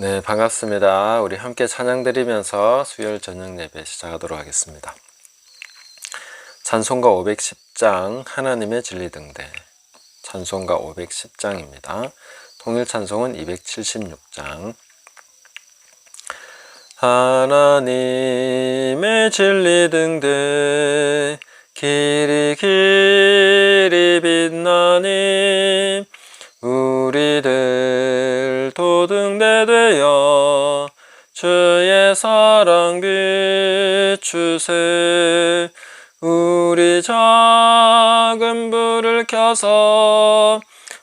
네, 반갑습니다. 우리 함께 찬양 드리면서 수요일 저녁 예배 시작하도록 하겠습니다. 찬송가 510장 하나님의 진리 등대, 찬송가 510장입니다. 통일 찬송은 276장. 하나님의 진리 등대, 길이 길이 빛나니 우리들 도등대 되어 주의 사랑 비추세. 우리 작은 불을 켜서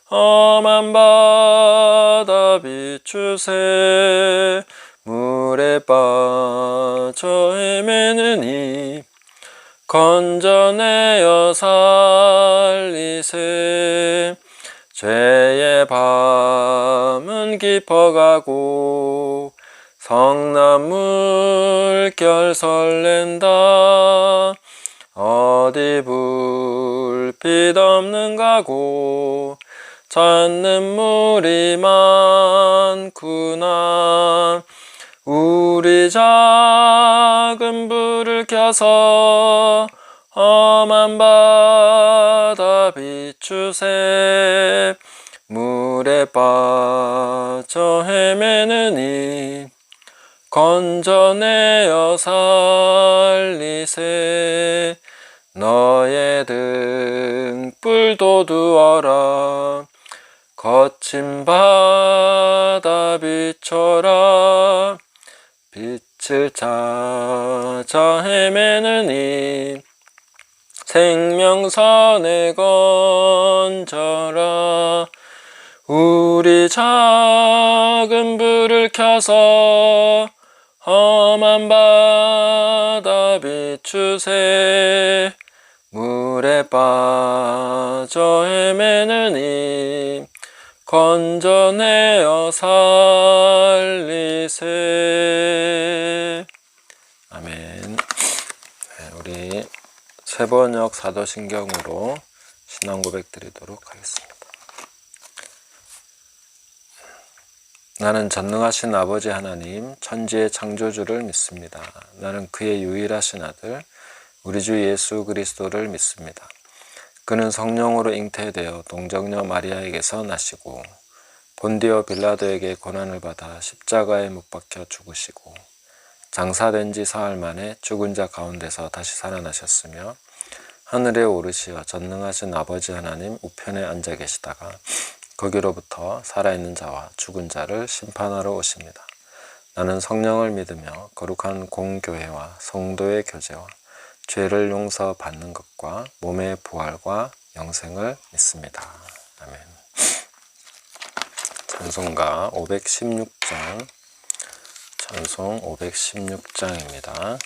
험한 바다 비추세. 물에 빠져 헤매는 이 건져내어 살리세. 죄의 밤은 깊어가고 성난 물결 설렌다. 어디 불빛 없는 가고 찾는 물이 많구나. 우리 작은 불을 켜서 험한 바다 비추세. 물에 빠져 헤매는 이 건져내어 살리세. 너의 등불 도두어라. 거친 바다 비춰라. 빛을 찾아 헤매는 이 생명선에 건져라. 우리 작은 불을 켜서 험한 바다 비추세. 물에 빠져 헤매는 이 건져내어 살리세. 아멘. 우리 세번역 사도신경으로 신앙 고백 드리도록 하겠습니다. 나는 전능하신 아버지 하나님, 천지의 창조주를 믿습니다. 나는 그의 유일하신 아들, 우리 주 예수 그리스도를 믿습니다. 그는 성령으로 잉태되어 동정녀 마리아에게서 나시고 본디오 빌라도에게 고난을 받아 십자가에 못 박혀 죽으시고 장사된 지 사흘 만에 죽은 자 가운데서 다시 살아나셨으며 하늘에 오르시어 전능하신 아버지 하나님 우편에 앉아 계시다가 거기로부터 살아있는 자와 죽은 자를 심판하러 오십니다. 나는 성령을 믿으며 거룩한 공교회와 성도의 교제와 죄를 용서받는 것과 몸의 부활과 영생을 믿습니다. 아멘. 찬송가 516장, 찬송 516장입니다.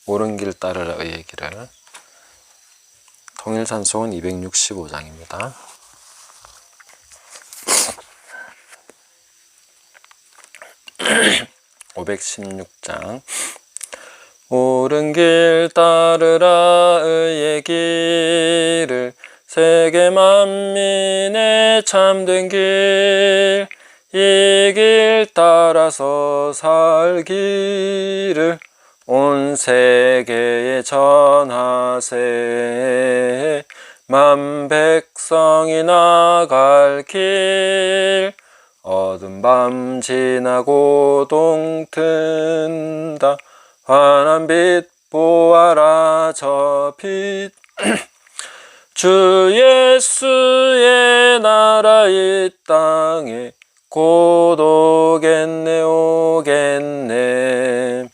옳은 길 따르라 의의 길을. 통일 찬송은 265장입니다. (516장) 옳은 길 따르라 의의 길을, 세계 만민의 참된 길, 이 길 따라서 살기를 온 세계에 전하세. 만 백성이 나갈 길, 어두운 밤 지나고 동튼다. 환한 빛 보아라 저 빛. 주 예수의 나라 이 땅에 곧 오겠네 오겠네.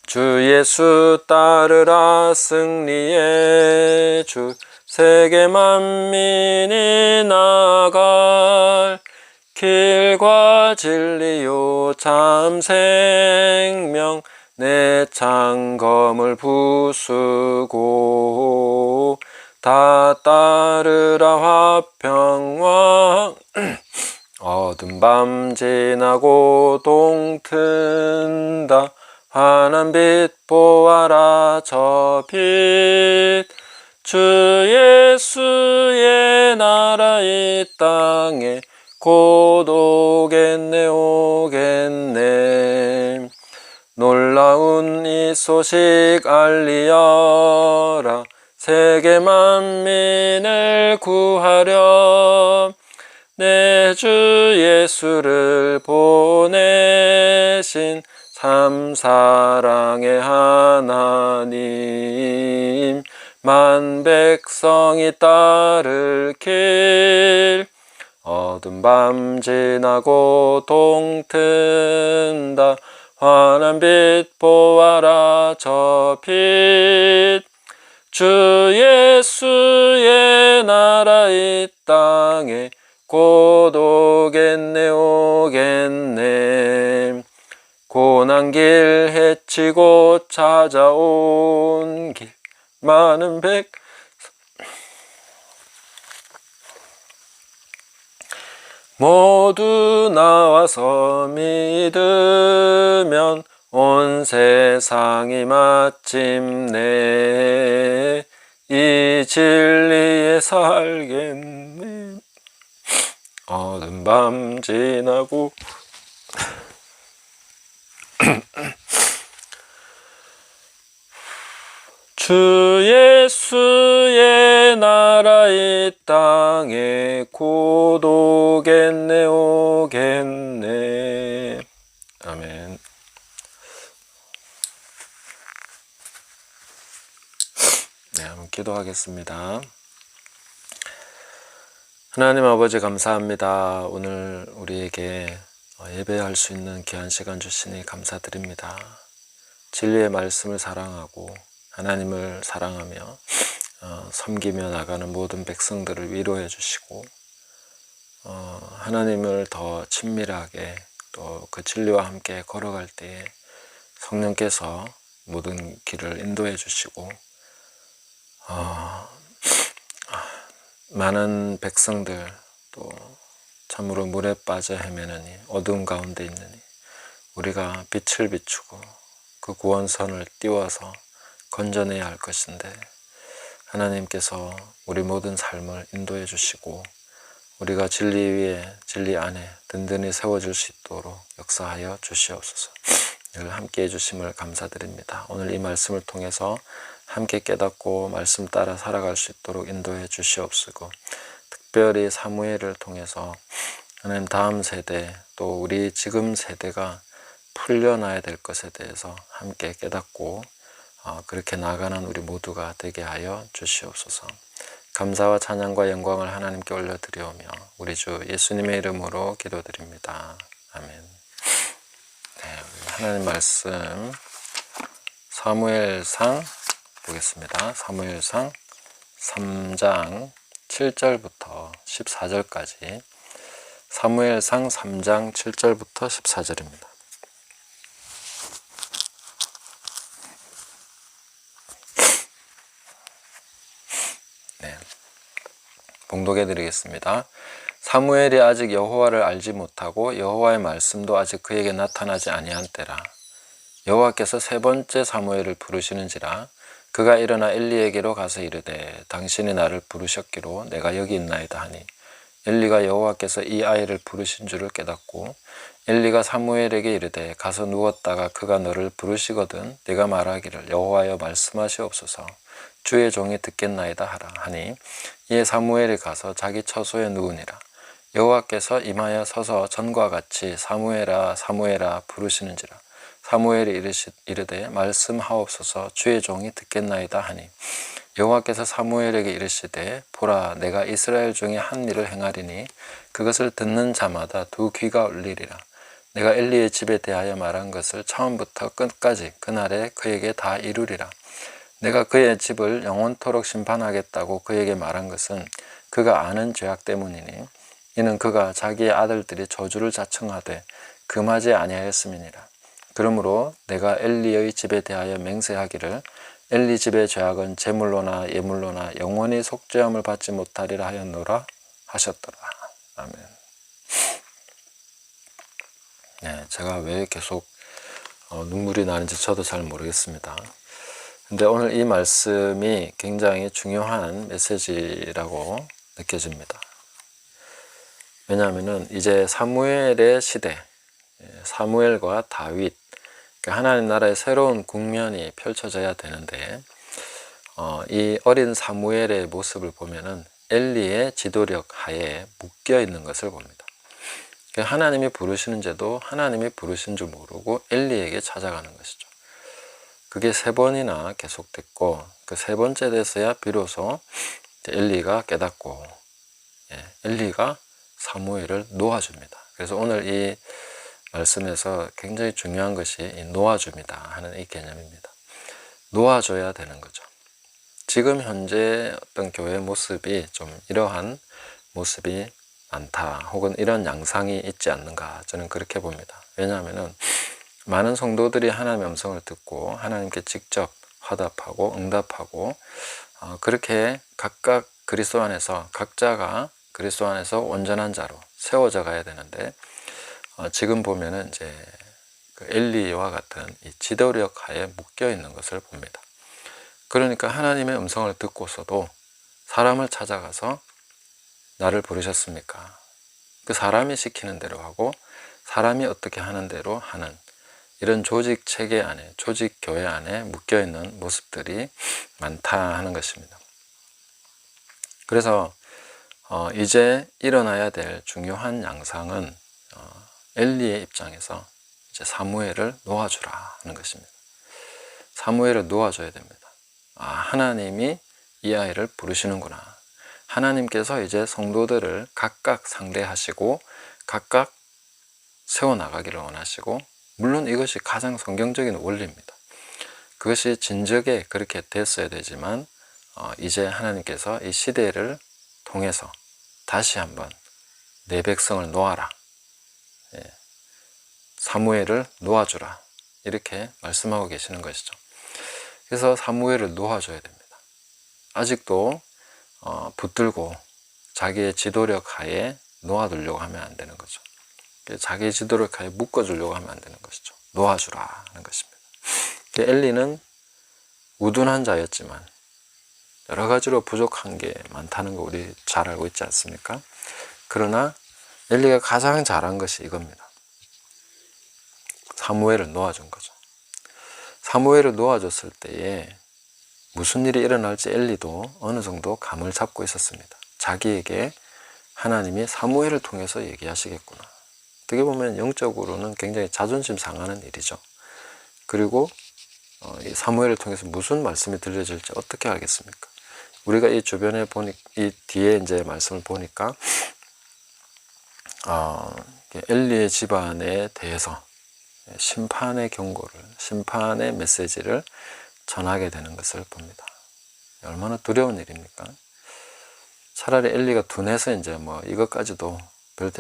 주 예수 따르라 승리의 주, 세계 만민이 나갈 길과 진리요 참 생명. 내 창검을 부수고 다 따르라 화평왕. 어두운 밤 지나고 동튼다. 환한 빛 보아라 저 빛. 주 예수의 나라 이 땅에 곧 오겠네 오겠네. 놀라운 이 소식 알리어라. 세계 만민을 구하려 내 주 예수를 보내신 참 사랑의 하나님, 만 백성이 따를 길. 어두운 밤 지나고 동튼다. 환한 빛 보아라 저 빛. 주 예수의 나라 이 땅에 곧 오겠네 오겠네. 고난길 헤치고 찾아온 길 많은 모두 나와서 믿으면 온 세상이 마침내 이 진리에 살겠네. 어두운 밤 지나고 주 예수의 나라 이 땅에 곧 오겠네 오겠네. 아멘. 네, 한번 기도하겠습니다. 하나님 아버지 감사합니다. 오늘 우리에게 예배할 수 있는 귀한 시간 주시니 감사드립니다. 진리의 말씀을 사랑하고 하나님을 사랑하며 섬기며 나가는 모든 백성들을 위로해 주시고 하나님을 더 친밀하게 또 그 진리와 함께 걸어갈 때에 성령께서 모든 길을 인도해 주시고 많은 백성들 또 참으로 물에 빠져 헤매느니 어두운 가운데 있느니 우리가 빛을 비추고 그 구원선을 띄워서 건져내야 할 것인데 하나님께서 우리 모든 삶을 인도해 주시고 우리가 진리 위에 진리 안에 든든히 세워질 수 있도록 역사하여 주시옵소서. 늘 함께해 주심을 감사드립니다. 오늘 이 말씀을 통해서 함께 깨닫고 말씀 따라 살아갈 수 있도록 인도해 주시옵시고 특별히 사무엘을 통해서 하나님 다음 세대 또 우리 지금 세대가 풀려나야 될 것에 대해서 함께 깨닫고 그렇게 나가는 우리 모두가 되게 하여 주시옵소서. 감사와 찬양과 영광을 하나님께 올려드리오며 우리 주 예수님의 이름으로 기도드립니다. 아멘. 네, 하나님 말씀 사무엘상 보겠습니다. 사무엘상 3장 7절부터 14절까지 사무엘상 3장 7절부터 14절입니다. 네, 봉독해 드리겠습니다. 사무엘이 아직 여호와를 알지 못하고 여호와의 말씀도 아직 그에게 나타나지 아니한 때라. 여호와께서 세 번째 사무엘을 부르시는지라. 그가 일어나 엘리에게로 가서 이르되 당신이 나를 부르셨기로 내가 여기 있나이다 하니 엘리가 여호와께서 이 아이를 부르신 줄을 깨닫고 엘리가 사무엘에게 이르되 가서 누웠다가 그가 너를 부르시거든 네가 말하기를 여호와여 말씀하시옵소서 주의 종이 듣겠나이다 하라 하니 이에 사무엘이 가서 자기 처소에 누우니라. 여호와께서 임하여 서서 전과 같이 사무엘아 사무엘아 부르시는지라. 사무엘이 이르되 말씀하옵소서 주의 종이 듣겠나이다 하니 여호와께서 사무엘에게 이르시되 보라 내가 이스라엘 중에 한 일을 행하리니 그것을 듣는 자마다 두 귀가 울리리라. 내가 엘리의 집에 대하여 말한 것을 처음부터 끝까지 그날에 그에게 다 이루리라. 내가 그의 집을 영원토록 심판하겠다고 그에게 말한 것은 그가 아는 죄악 때문이니 이는 그가 자기의 아들들이 저주를 자청하되 금하지 아니하였음이니라. 그러므로 내가 엘리의 집에 대하여 맹세하기를 엘리 집의 죄악은 제물로나 예물로나 영원히 속죄함을 받지 못하리라 하였노라 하셨더라. 아멘. 네, 제가 왜 계속 눈물이 나는지 저도 잘 모르겠습니다. 근데 오늘 이 말씀이 굉장히 중요한 메시지라고 느껴집니다. 왜냐하면은 이제 사무엘의 시대, 사무엘과 다윗, 하나님 나라의 새로운 국면이 펼쳐져야 되는데 이 어린 사무엘의 모습을 보면은 엘리의 지도력 하에 묶여 있는 것을 봅니다. 하나님이 부르시는데도 하나님이 부르신 줄 모르고 엘리에게 찾아가는 것이죠. 그게 3번이나 계속됐고 그 3번째 돼서야 비로소 엘리가 깨닫고 엘리가 사무엘을 놓아줍니다. 그래서 오늘 이 말씀에서 굉장히 중요한 것이 이 놓아줍니다 하는 이 개념입니다. 놓아줘야 되는 거죠. 지금 현재 어떤 교회 모습이 좀 이러한 모습이 많다 혹은 이런 양상이 있지 않는가 저는 그렇게 봅니다. 왜냐하면 많은 성도들이 하나님의 음성을 듣고 하나님께 직접 화답하고 응답하고 그렇게 각각 그리스도 안에서 각자가 그리스도 안에서 온전한 자로 세워져 가야 되는데 지금 보면은 이제 그 엘리와 같은 이 지도력 하에 묶여 있는 것을 봅니다. 그러니까 하나님의 음성을 듣고서도 사람을 찾아가서 나를 부르셨습니까? 그 사람이 시키는 대로 하고 사람이 어떻게 하는 대로 하는 이런 조직 체계 안에, 조직 교회 안에 묶여 있는 모습들이 많다 하는 것입니다. 그래서 이제 일어나야 될 중요한 양상은 엘리의 입장에서 이제 사무엘을 놓아주라 하는 것입니다. 사무엘을 놓아줘야 됩니다. 하나님이 이 아이를 부르시는구나. 하나님께서 이제 성도들을 각각 상대하시고 각각 세워나가기를 원하시고 물론 이것이 가장 성경적인 원리입니다. 그것이 진즉에 그렇게 됐어야 되지만 이제 하나님께서 이 시대를 통해서 다시 한번 내 백성을 놓아라. 사무엘을 놓아주라. 이렇게 말씀하고 계시는 것이죠. 그래서 사무엘을 놓아줘야 됩니다. 아직도 붙들고 자기의 지도력 하에 놓아두려고 하면 안 되는 거죠. 자기의 지도력 하에 묶어주려고 하면 안 되는 것이죠. 놓아주라 하는 것입니다. 엘리는 우둔한 자였지만 여러 가지로 부족한 게 많다는 거 우리 잘 알고 있지 않습니까? 그러나 엘리가 가장 잘한 것이 이겁니다. 사무엘을 놓아준 거죠. 사무엘을 놓아줬을 때에 무슨 일이 일어날지 엘리도 어느 정도 감을 잡고 있었습니다. 자기에게 하나님이 사무엘을 통해서 얘기하시겠구나. 어떻게 보면 영적으로는 굉장히 자존심 상하는 일이죠. 그리고 이 사무엘을 통해서 무슨 말씀이 들려질지 어떻게 알겠습니까? 우리가 이 주변에 이 뒤에 이제 말씀을 보니까 엘리의 집안에 대해서 심판의 경고를, 심판의 메시지를 전하게 되는 것을 봅니다. 얼마나 두려운 일입니까? 차라리 엘리가 둔해서 이제 뭐 이것까지도 별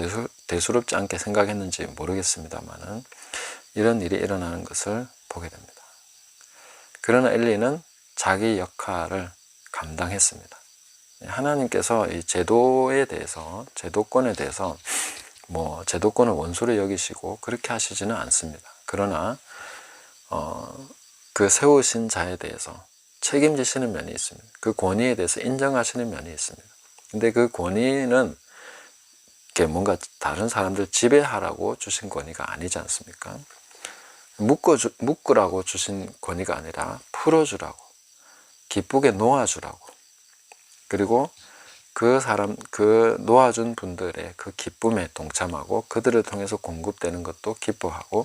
대수롭지 않게 생각했는지 모르겠습니다만은 이런 일이 일어나는 것을 보게 됩니다. 그러나 엘리는 자기 역할을 감당했습니다. 하나님께서 이 제도에 대해서, 제도권에 대해서 뭐 제도권을 원수로 여기시고 그렇게 하시지는 않습니다. 그러나 그 세우신 자에 대해서 책임지시는 면이 있습니다. 그 권위에 대해서 인정하시는 면이 있습니다. 근데 그 권위는 뭔가 다른 사람들 지배하라고 주신 권위가 아니지 않습니까? 묶으라고 주신 권위가 아니라 풀어주라고, 기쁘게 놓아주라고, 그리고 그 놓아준 분들의 그 기쁨에 동참하고 그들을 통해서 공급되는 것도 기뻐하고,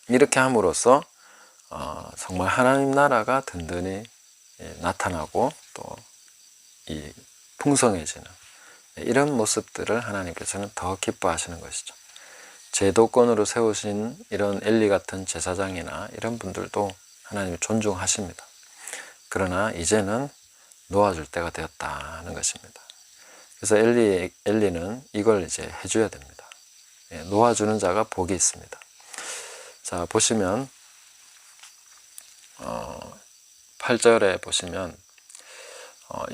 이렇게 함으로써 정말 하나님 나라가 든든히 나타나고 또 이 풍성해지는 이런 모습들을 하나님께서는 더 기뻐하시는 것이죠. 제도권으로 세우신 이런 엘리 같은 제사장이나 이런 분들도 하나님을 존중하십니다. 그러나 이제는 놓아줄 때가 되었다는 것입니다. 그래서 엘리는 이걸 이제 해줘야 됩니다. 놓아주는 자가 복이 있습니다. 자, 보시면 8절에 보시면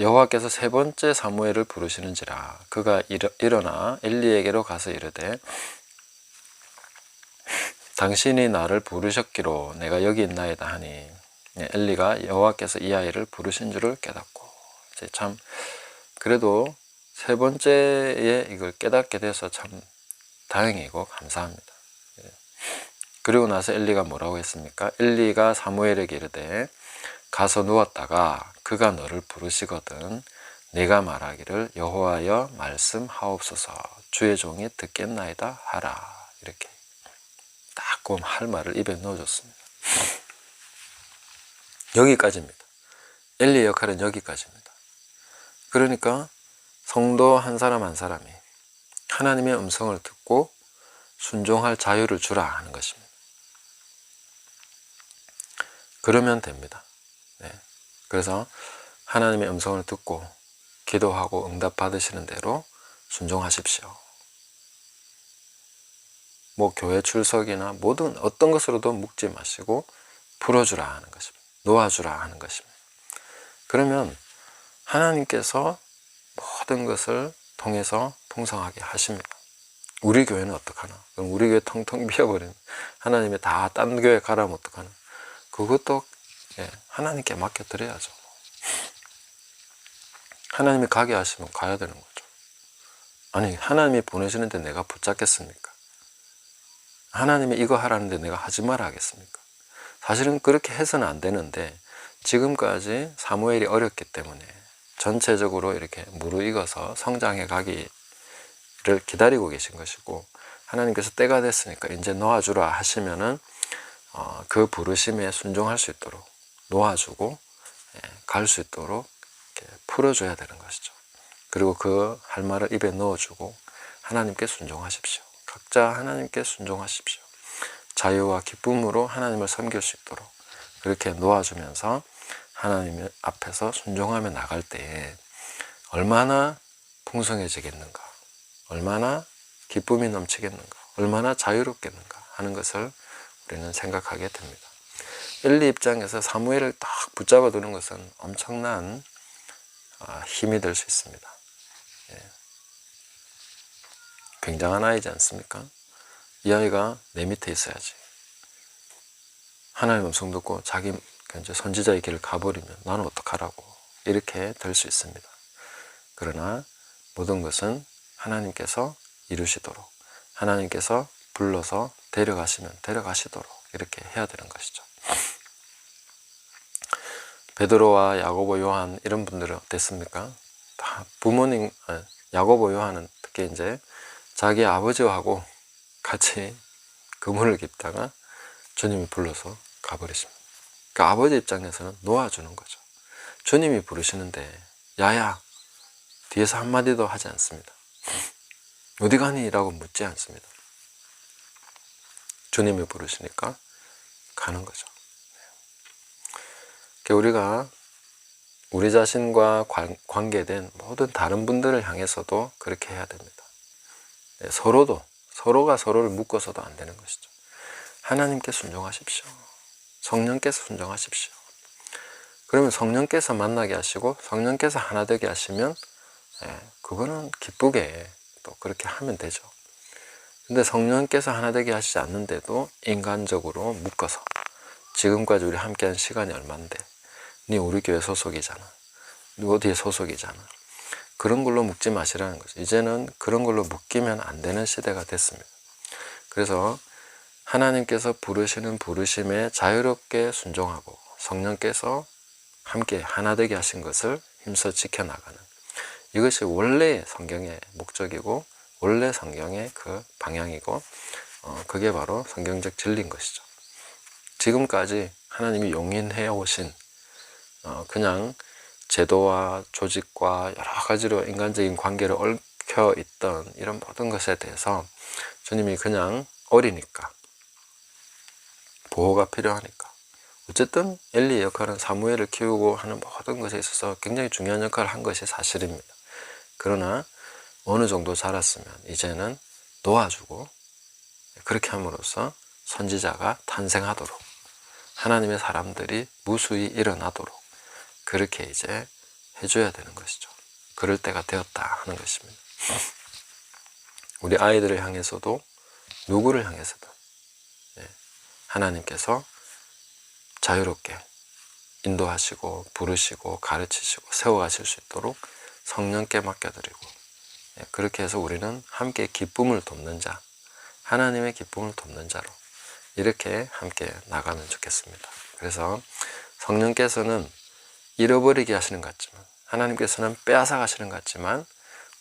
여호와께서 3번째 사무엘을 부르시는지라 그가 일어나 엘리에게로 가서 이르되 당신이 나를 부르셨기로 내가 여기 있나이다 하니 엘리가 여호와께서 이 아이를 부르신 줄을 깨닫고, 이제 참 그래도 세 번째에 이걸 깨닫게 돼서 참 다행이고 감사합니다. 그리고 나서 엘리가 뭐라고 했습니까? 엘리가 사무엘에게 이르되 가서 누웠다가 그가 너를 부르시거든 네가 말하기를 여호와여 말씀하옵소서 주의 종이 듣겠나이다 하라. 이렇게 딱 할 말을 입에 넣어줬습니다. 여기까지입니다. 엘리의 역할은 여기까지입니다. 그러니까 성도 한 사람 한 사람이 하나님의 음성을 듣고 순종할 자유를 주라 하는 것입니다. 그러면 됩니다. 네. 그래서 하나님의 음성을 듣고 기도하고 응답 받으시는 대로 순종하십시오. 뭐 교회 출석이나 모든 어떤 것으로도 묶지 마시고 풀어주라 하는 것입니다. 놓아주라 하는 것입니다. 그러면 하나님께서 모든 것을 통해서 풍성하게 하십니다. 우리 교회는 어떡하나? 그럼 우리 교회 텅텅 비어버리면 하나님이 다 딴 교회 가라면 어떡하나? 그것도 하나님께 맡겨드려야죠. 하나님이 가게 하시면 가야 되는 거죠. 아니 하나님이 보내시는데 내가 붙잡겠습니까? 하나님이 이거 하라는데 내가 하지 마라 하겠습니까? 사실은 그렇게 해서는 안 되는데 지금까지 사무엘이 어렸기 때문에 전체적으로 이렇게 무르익어서 성장해 가기를 기다리고 계신 것이고 하나님께서 때가 됐으니까 이제 놓아주라 하시면은 그 부르심에 순종할 수 있도록 놓아주고 갈 수 있도록 풀어줘야 되는 것이죠. 그리고 그 할 말을 입에 넣어주고 하나님께 순종하십시오. 각자 하나님께 순종하십시오. 자유와 기쁨으로 하나님을 섬길 수 있도록 그렇게 놓아주면서 하나님 앞에서 순종하며 나갈 때에 얼마나 풍성해지겠는가, 얼마나 기쁨이 넘치겠는가, 얼마나 자유롭겠는가 하는 것을 우리는 생각하게 됩니다. 엘리 입장에서 사무엘을 딱 붙잡아 두는 것은 엄청난 힘이 될 수 있습니다. 굉장한 아이지 않습니까? 이 아이가 내 밑에 있어야지. 하나님의 음성 듣고 자기 이제 선지자의 길을 가버리면 나는 어떡하라고 이렇게 될 수 있습니다. 그러나 모든 것은 하나님께서 이루시도록 하나님께서 불러서 데려가시면 데려가시도록 이렇게 해야 되는 것이죠. 베드로와 야고보, 요한 이런 분들은 어땠습니까? 다 부모님, 야고보, 요한은 특히 이제 자기 아버지하고 같이 그물을 깁다가 주님이 불러서 가버리십니다. 그러니까 아버지 입장에서는 놓아주는 거죠. 주님이 부르시는데 야야 뒤에서 한마디도 하지 않습니다. 어디 가니? 라고 묻지 않습니다. 주님이 부르시니까 가는 거죠. 우리가 우리 자신과 관계된 모든 다른 분들을 향해서도 그렇게 해야 됩니다. 서로가 서로를 묶어서도 안 되는 것이죠. 하나님께 순종하십시오. 성령께서 순종하십시오. 그러면 성령께서 만나게 하시고 성령께서 하나 되게 하시면 그거는 기쁘게 또 그렇게 하면 되죠. 근데 성령께서 하나 되게 하시지 않는데도 인간적으로 묶어서 지금까지 우리 함께한 시간이 얼만데 네 우리 교회 소속이잖아, 네 어디에 소속이잖아, 그런 걸로 묶지 마시라는 거죠. 이제는 그런 걸로 묶이면 안 되는 시대가 됐습니다. 그래서 하나님께서 부르시는 부르심에 자유롭게 순종하고 성령께서 함께 하나 되게 하신 것을 힘써 지켜나가는, 이것이 원래 성경의 목적이고 원래 성경의 그 방향이고 그게 바로 성경적 진리인 것이죠. 지금까지 하나님이 용인해 오신 그냥 제도와 조직과 여러 가지로 인간적인 관계를 얽혀 있던 이런 모든 것에 대해서 주님이 그냥 어리니까, 보호가 필요하니까, 어쨌든 엘리의 역할은 사무엘을 키우고 하는 모든 것에 있어서 굉장히 중요한 역할을 한 것이 사실입니다. 그러나 어느 정도 자랐으면 이제는 놓아주고 그렇게 함으로써 선지자가 탄생하도록, 하나님의 사람들이 무수히 일어나도록 그렇게 이제 해줘야 되는 것이죠. 그럴 때가 되었다 하는 것입니다. 우리 아이들을 향해서도 누구를 향해서도 하나님께서 자유롭게 인도하시고 부르시고 가르치시고 세워가실 수 있도록 성령께 맡겨드리고 그렇게 해서 우리는 함께 기쁨을 돕는 자, 하나님의 기쁨을 돕는 자로 이렇게 함께 나가면 좋겠습니다. 그래서 성령께서는 잃어버리게 하시는 것 같지만, 하나님께서는 빼앗아 가시는 것 같지만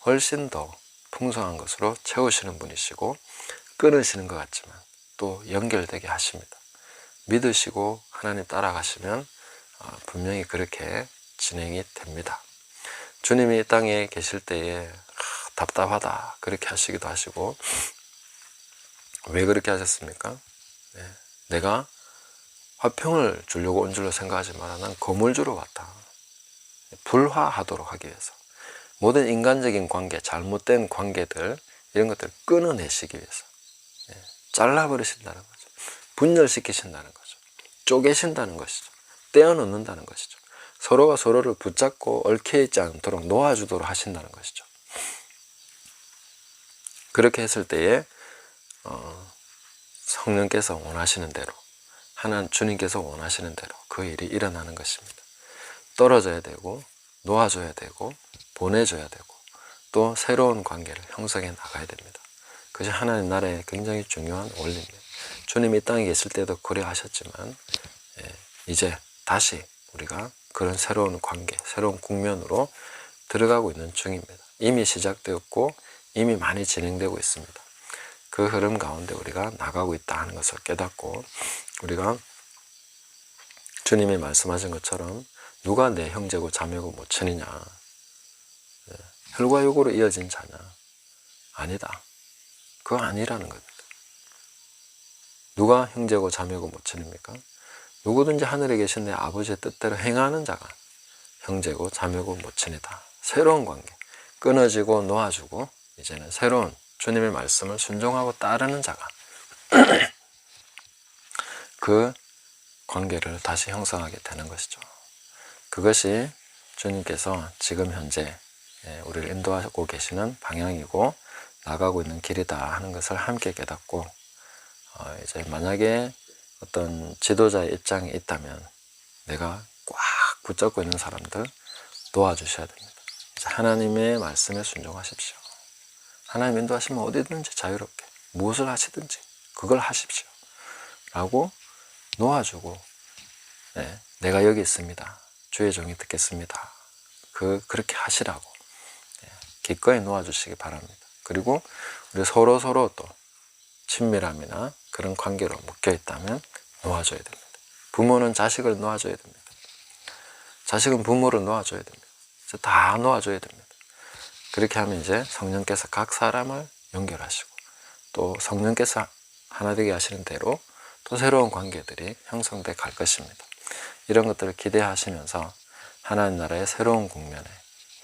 훨씬 더 풍성한 것으로 채우시는 분이시고, 끊으시는 것 같지만 또 연결되게 하십니다. 믿으시고 하나님 따라가시면 분명히 그렇게 진행이 됩니다. 주님이 이 땅에 계실 때에 답답하다 그렇게 하시기도 하시고, 왜 그렇게 하셨습니까? 내가 화평을 주려고 온 줄로 생각하지 마라. 난 검을 주러 왔다. 불화하도록 하기 위해서. 모든 인간적인 관계, 잘못된 관계들, 이런 것들을 끊어내시기 위해서 잘라버리신다는 거죠. 분열시키신다는 거죠. 쪼개신다는 것이죠. 떼어놓는다는 것이죠. 서로가 서로를 붙잡고 얽혀있지 않도록 놓아주도록 하신다는 것이죠. 그렇게 했을 때에 성령께서 원하시는 대로, 하나님 주님께서 원하시는 대로 그 일이 일어나는 것입니다. 떨어져야 되고, 놓아줘야 되고, 보내줘야 되고, 또 새로운 관계를 형성해 나가야 됩니다. 그것이 하나님 나라의 굉장히 중요한 원리입니다. 주님이 이 땅에 계실 때도 그래 하셨지만 이제 다시 우리가 그런 새로운 관계, 새로운 국면으로 들어가고 있는 중입니다. 이미 시작되었고 이미 많이 진행되고 있습니다. 그 흐름 가운데 우리가 나가고 있다 하는 것을 깨닫고, 우리가 주님이 말씀하신 것처럼 누가 내 형제고 자매고 모친이냐, 혈과 육으로 이어진 자냐, 아니다. 그거 아니라는 겁니다. 누가 형제고 자매고 모친입니까? 누구든지 하늘에 계신 내 아버지의 뜻대로 행하는 자가 형제고 자매고 모친이다. 새로운 관계, 끊어지고 놓아주고 이제는 새로운 주님의 말씀을 순종하고 따르는 자가 그 관계를 다시 형성하게 되는 것이죠. 그것이 주님께서 지금 현재 우리를 인도하고 계시는 방향이고 나가고 있는 길이다 하는 것을 함께 깨닫고, 이제 만약에 어떤 지도자의 입장에 있다면 내가 꽉 붙잡고 있는 사람들 도와주셔야 됩니다. 이제 하나님의 말씀에 순종하십시오. 하나님 인도하시면 어디든지 자유롭게 무엇을 하시든지 그걸 하십시오 라고 놓아주고, 내가 여기 있습니다. 주의 종이 듣겠습니다. 그렇게 하시라고 기꺼이 놓아주시기 바랍니다. 그리고 우리 서로 또 친밀함이나 그런 관계로 묶여 있다면 놓아줘야 됩니다. 부모는 자식을 놓아줘야 됩니다. 자식은 부모를 놓아줘야 됩니다. 다 놓아줘야 됩니다. 그렇게 하면 이제 성령께서 각 사람을 연결하시고, 또 성령께서 하나 되게 하시는 대로 또 새로운 관계들이 형성돼 갈 것입니다. 이런 것들을 기대하시면서 하나님 나라의 새로운 국면에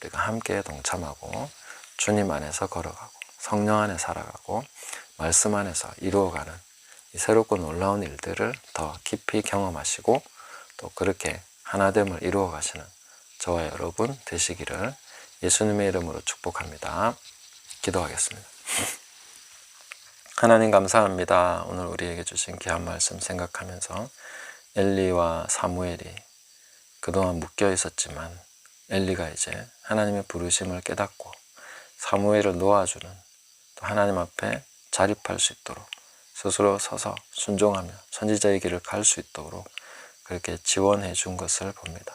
우리가 함께 동참하고 주님 안에서 걸어가고 성령 안에 살아가고 말씀 안에서 이루어가는 이 새롭고 놀라운 일들을 더 깊이 경험하시고, 또 그렇게 하나됨을 이루어 가시는 저와 여러분 되시기를 예수님의 이름으로 축복합니다. 기도하겠습니다. 하나님 감사합니다. 오늘 우리에게 주신 귀한 말씀 생각하면서 엘리와 사무엘이 그동안 묶여 있었지만 엘리가 이제 하나님의 부르심을 깨닫고 사무엘을 놓아주는, 또 하나님 앞에 자립할 수 있도록 스스로 서서 순종하며 선지자의 길을 갈 수 있도록 그렇게 지원해 준 것을 봅니다.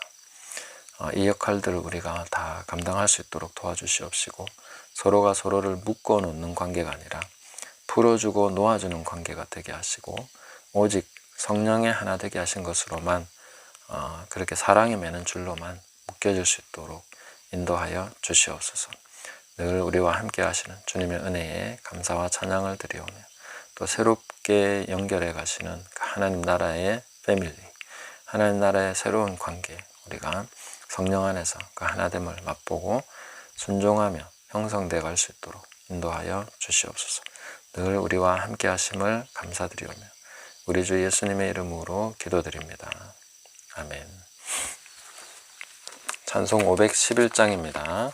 이 역할들을 우리가 다 감당할 수 있도록 도와주시옵시고, 서로가 서로를 묶어 놓는 관계가 아니라 풀어주고 놓아주는 관계가 되게 하시고, 오직 성령의 하나 되게 하신 것으로만 그렇게 사랑에 매는 줄로만 묶여질 수 있도록 인도하여 주시옵소서. 늘 우리와 함께 하시는 주님의 은혜에 감사와 찬양을 드리오며, 또 새롭게 연결해 가시는 하나님 나라의 패밀리, 하나님 나라의 새로운 관계, 우리가 성령 안에서 그 하나됨을 맛보고 순종하며 형성되어 갈 수 있도록 인도하여 주시옵소서. 늘 우리와 함께 하심을 감사드리오며 우리 주 예수님의 이름으로 기도드립니다. 아멘. 찬송 511장입니다.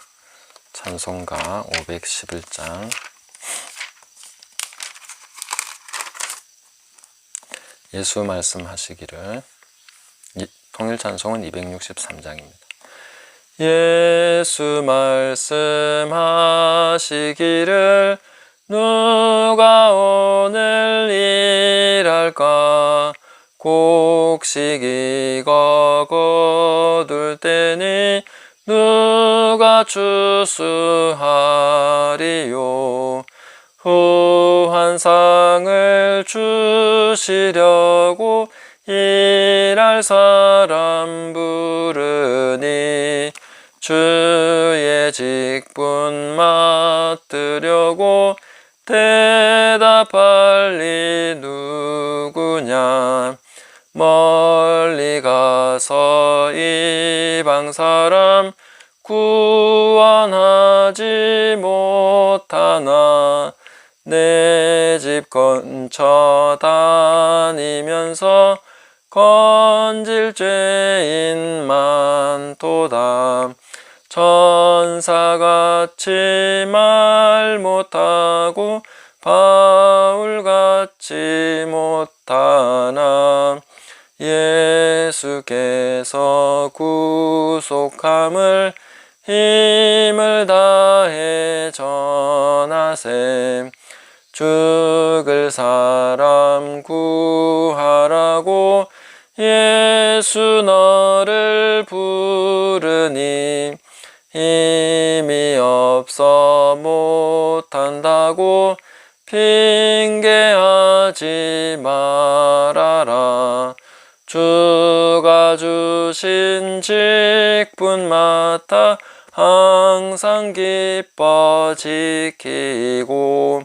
찬송가 511장. 예수 말씀하시기를, 통일 찬송은 263장입니다. 예수 말씀하시기를 누가 오늘 일할까 곡식이 거둘 때니 누가 추수하리요 후한 상을 주시려고 일할 사람 부르니 주의 직분 맡으려고 대답할 리 누구냐 멀리 가서 이방 사람 구원하지 못하나 내 집 근처 다니면서 건질 죄인 많도다 천사같이 말 못하고 바울같이 못하나 예수께서 구속함을 힘을 다해 전하세 죽을 사람 구하라고 예수 너를 부르니 힘이 없어 못한다고 핑계하지 말아라 주가 주신 직분 맡아 항상 기뻐 지키고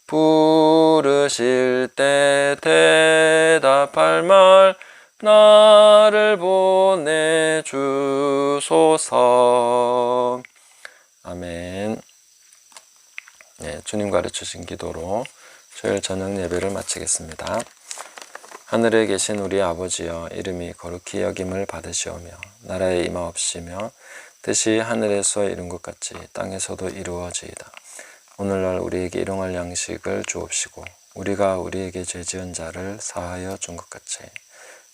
부르실 때 대답할 말 나를 보내주소서. 아멘. 네, 주님 가르치신 기도로 주일 저녁 예배를 마치겠습니다. 하늘에 계신 우리 아버지여 이름이 거룩히 여김을 받으시오며 나라에 임하옵시며 뜻이 하늘에서 이룬 것 같이 땅에서도 이루어지이다. 오늘날 우리에게 일용할 양식을 주옵시고 우리가 우리에게 죄 지은 자를 사하여 준 것 같이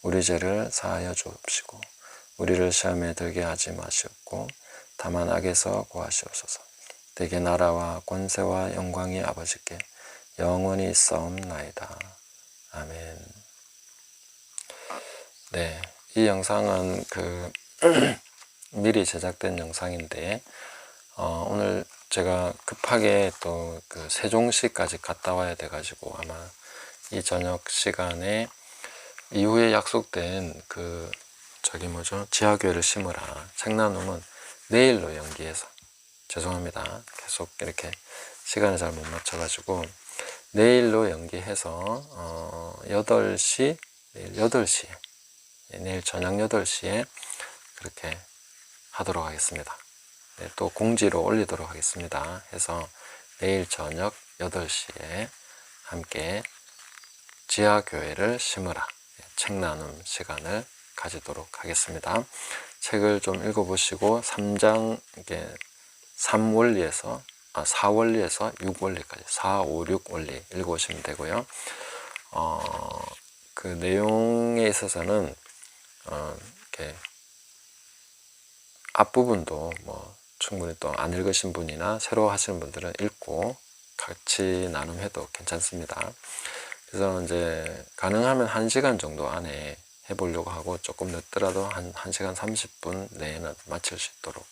우리 죄를 사하여 주옵시고 우리를 시험에 들게 하지 마시옵고 다만 악에서 구하시옵소서. 대개 나라와 권세와 영광이 아버지께 영원히 있사옵나이다. 아멘. 네, 이 영상은 미리 제작된 영상인데 오늘 제가 급하게 또 세종시까지 갔다 와야 돼가지고 아마 이 저녁 시간에 이후에 약속된 지하교회를 심으라 책 나눔은 내일로 연기해서 죄송합니다. 계속 이렇게 시간을 잘 못 맞춰가지고 내일로 연기해서 8시 내일 저녁 8시에 그렇게 하도록 하겠습니다. 네, 또 공지로 올리도록 하겠습니다. 해서 내일 저녁 8시에 함께 지하교회를 심으라 책 나눔 시간을 가지도록 하겠습니다. 책을 좀 읽어보시고 3장 4원리에서 6원리까지 4, 5, 6원리 읽어보시면 되고요. 그 내용에 있어서는 이렇게 앞부분도 충분히 또 안 읽으신 분이나 새로 하시는 분들은 읽고 같이 나눔해도 괜찮습니다. 그래서 이제 가능하면 1시간 정도 안에 해보려고 하고 조금 늦더라도 한 1시간 30분 내에는 마칠 수 있도록